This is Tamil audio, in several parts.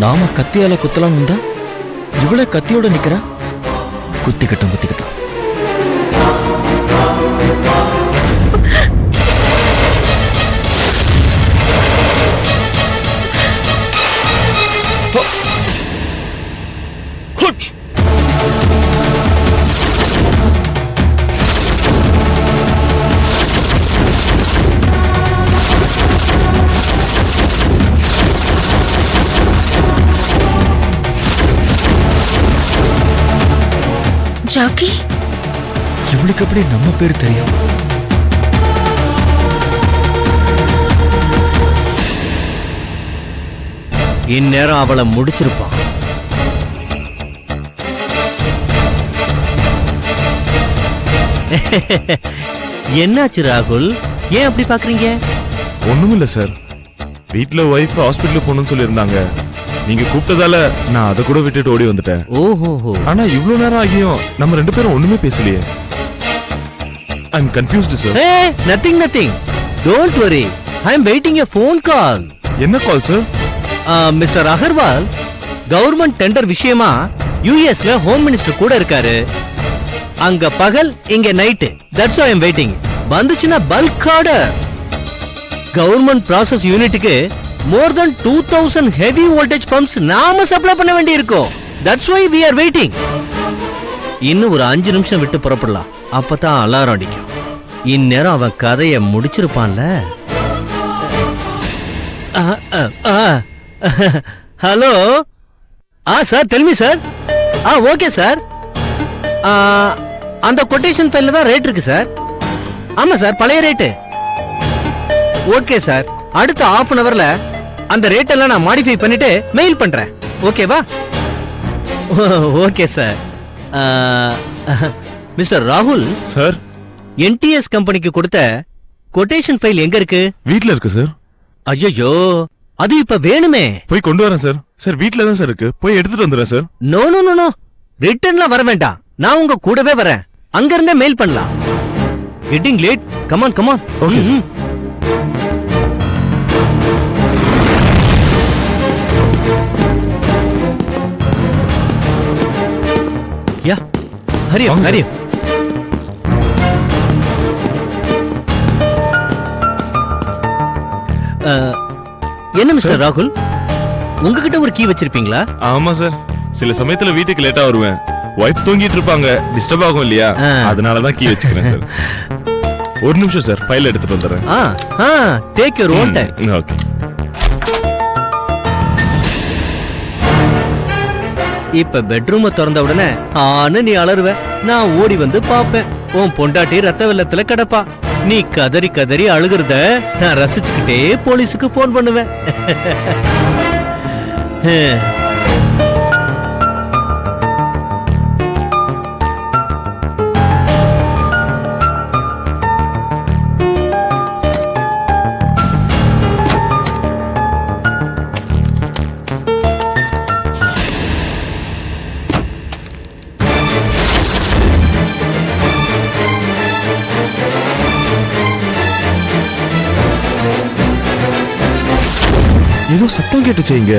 நாம கத்தியால குத்தலாம் உண்டா? இவ்வளவு கத்தியோட நிக்கிறா. குத்திக்கட்டும் குத்திக்கட்டும். ஜாக்கி, இவளுக்கு எப்படி நம்ம பேர் தெரியும்? இந்நேரம் அவளை முடிச்சிருப்பான். என்னாச்சு ராகுல், ஏன் அப்படி பாக்குறீங்க? ஒண்ணுமில்ல சார், வீட்டுல ஒய்ஃப் ஹாஸ்பிட்டலுக்கு போகணும்னு சொல்லியிருந்தாங்க. நீங்க கூப்பிட்டதால நான் அதை கூட விட்டுட்டு ஓடி வந்துட்டேன். ஓஹோ. ஆனா இவ்வளவு நேரம் ஆகியும் நம்ம ரெண்டு பேரும் ஒண்ணுமே பேசலையே. I am confused sir. Nothing nothing, don't worry, I am waiting a phone call. என்ன call sir? Mister Agarwal government tender விஷயமா யுஎஸ்ல ஹோம் மினிஸ்டர் கூட இருக்காரு. அங்க பகல், இங்க night. That's why I am waiting. வந்துச்சுன்னா பல்க் ஆர்டர். கவர்மெண்ட் ப்ராசஸ் யூனிட்டுக்கு more than 2000 heavy voltage pumps நாம சப்ளை பண்ண வேண்டி இருக்கும். That's why we are waiting. இன்னும் ஒரு 5 நிமிஷம் விட்டு புறப்படலாம். அப்பதான் அலாரம் அடிக்கும். இந்நேரம் அவன் கதையை முடிச்சிருப்பான்ல. Hello. Sir, tell me sir. Okay sir. அந்த கொட்டேஷன் ஃபைல்ல தான் ரேட் இருக்கு சார். ஆமா சார், பழைய ரேட்டு. ஓகே சார், அடுத்த half an hourல அந்த ரேட் எல்லாம் நான் மாடிஃபை பண்ணிட்டு மெயில் பண்றேன். ஓகேவா? Okay sir. மிஸ்டர் ராகுல் சார், என்டிஎஸ் கம்பெனிக்கு கொடுத்த கொட்டேஷன் ஃபைல் எங்க இருக்கு? வீட்ல இருக்கு சார். ஐயோ, அது இப்ப வேணுமே. போய் கொண்டு வரேன் சார். சார், வீட்ல தான் சார் இருக்கு, போய் எடுத்துட்டு வந்துடுறேன் sir. No no no no, ரிட்டர்ன்லாம் வர வேண்டாம். நான் உங்க கூடவே வரேன். அங்க இருந்தே மெயில் பண்ணலாம். Getting late. Come on come on. Okay. Ya, hurry up hurry up. என்ன மிஸ்டர் ராகுல், உங்ககிட்ட ஒரு கீ வச்சிருப்பீங்களா? ஆமா சார், சில சமயத்துல வீட்டுக்கு லேட்டா வருவேன். வைஃப் தூங்கிட்டு இருப்பாங்க, டிஸ்டர்ப் ஆகும் இல்லையா, அதனாலதான் கீ வச்சுக்கிறேன் சார். ஒரு நிமிஷம் சார், ஃபைல் எடுத்துட்டு வந்துடுறேன். Take your own time. Okay. இப்ப பெட்ரூம் திறந்த உடனே நீ அலறுவ. நான் ஓடி வந்து பாப்பேன். உன் பொண்டாட்டி ரத்த வெள்ளத்துல கிடப்பா. நீ கதறி கதறி அழுகிறத நான் ரசிச்சுக்கிட்டே போலீஸுக்கு போன் பண்ணுவேன். ஏதோ சத்தம் கேட்டுச்சு இங்க.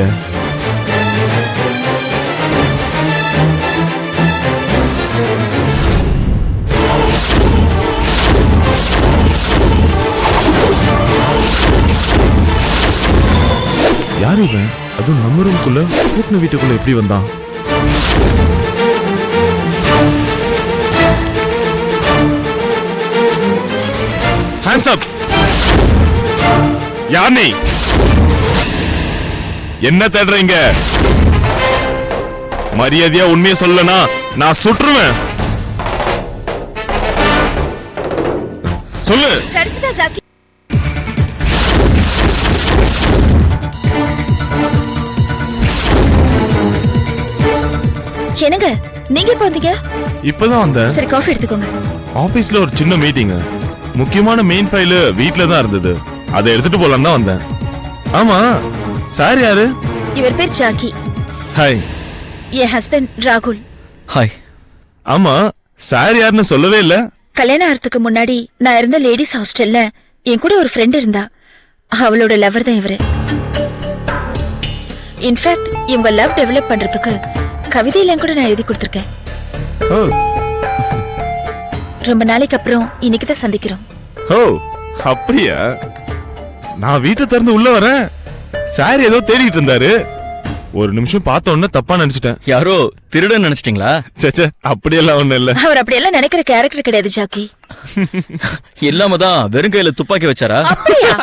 யாரு இவன்? அதுவும் நம்ம ரூம்குள்ள, கூட்டின வீட்டுக்குள்ள எப்படி வந்தான்? Hands up. யார் நீ? என்ன தேடுறீங்க? மரியாதையா உண்மையை சொல்லனா நான் சுற்றுவேன். சொல்லு. என்னங்க, நீங்க எப்ப வந்தீங்க? இப்பதான் வந்தேன். சரி, காஃபி எடுத்துக்கோங்க. ஆபீஸ்ல ஒரு சின்ன மீட்டிங், முக்கியமான மெயின் ஃபைல் வீட்ல தான் இருந்தது. அதை எடுத்துட்டு போலாம் தான் வந்தேன். ஆமா, சார் யாரு? இவர் பேர் ஜாக்கி. ஹாய். என் ஹஸ்பண்ட் ராகுல். ஹாய். ஆமா, சார் யாருன்னு சொல்லவே இல்ல. கல்யாணம் ஆகிறதுக்கு முன்னாடி நான் இருந்த லேடிஸ் ஹாஸ்டல்ல என் கூட ஒரு ஃப்ரெண்ட் இருந்தா. அவளோட லவர் தான் இவரு. இன்ஃபேக்ட் இவங்க லவ் டெவலப் பண்றதுக்கு கவிதையெல்லாம் கூட நான் எழுதி கொடுத்திருக்கேன். ஓ ரொம்ப நாளைக்கு அப்புறம் இன்னைக்கு தான் சந்திக்கிறோம். ஓ அப்படியா? நான் வீட்டை திறந்து உள்ள வரேன், சார் ஏதோ தேடிட்டு இருந்தாரு. ஒரு நிமிஷம் பார்த்த உடனே தப்பா நினைச்சிட்டேன். யாரோ திருடன் நினைச்சிட்டீங்களா? சேச்சே, அப்படியெல்லாம் ஒண்ணு இல்ல. அவர் அப்படியெல்லாம் நினைக்கிற கேரக்டர் கிடையாது ஜாக்கி. இல்லாம தான் வெறும் கையில துப்பாக்கி வச்சாரா? அப்படியா?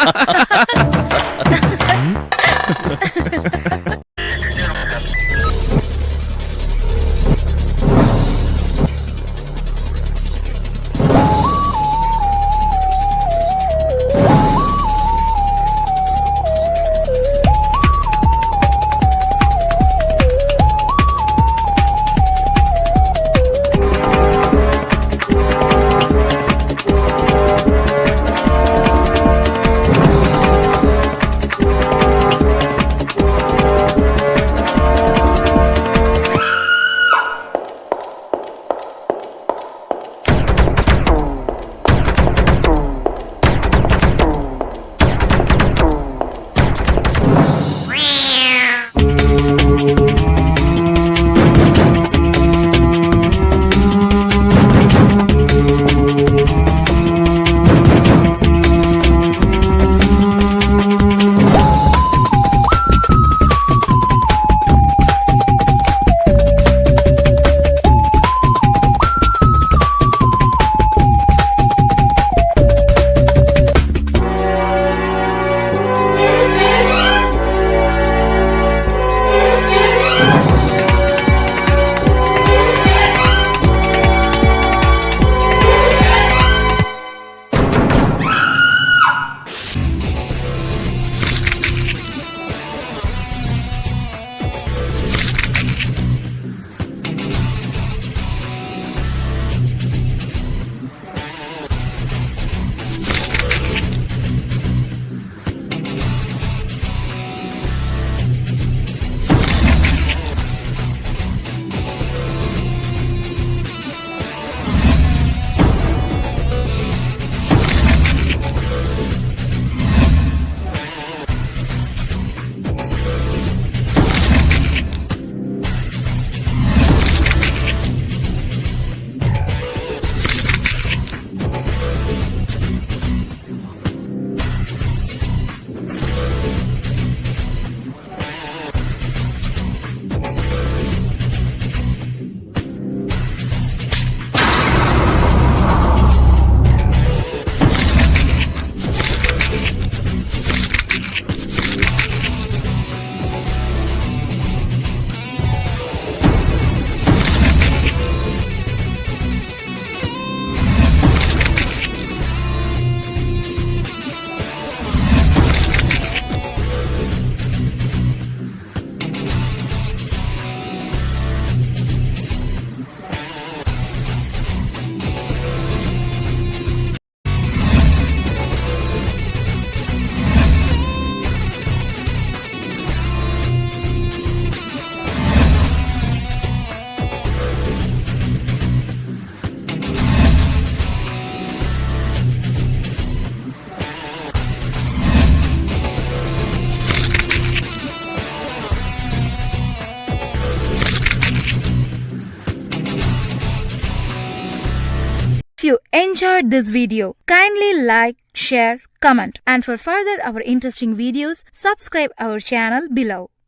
If you enjoyed this video, kindly like, share, comment, and for further our interesting videos, subscribe our channel below.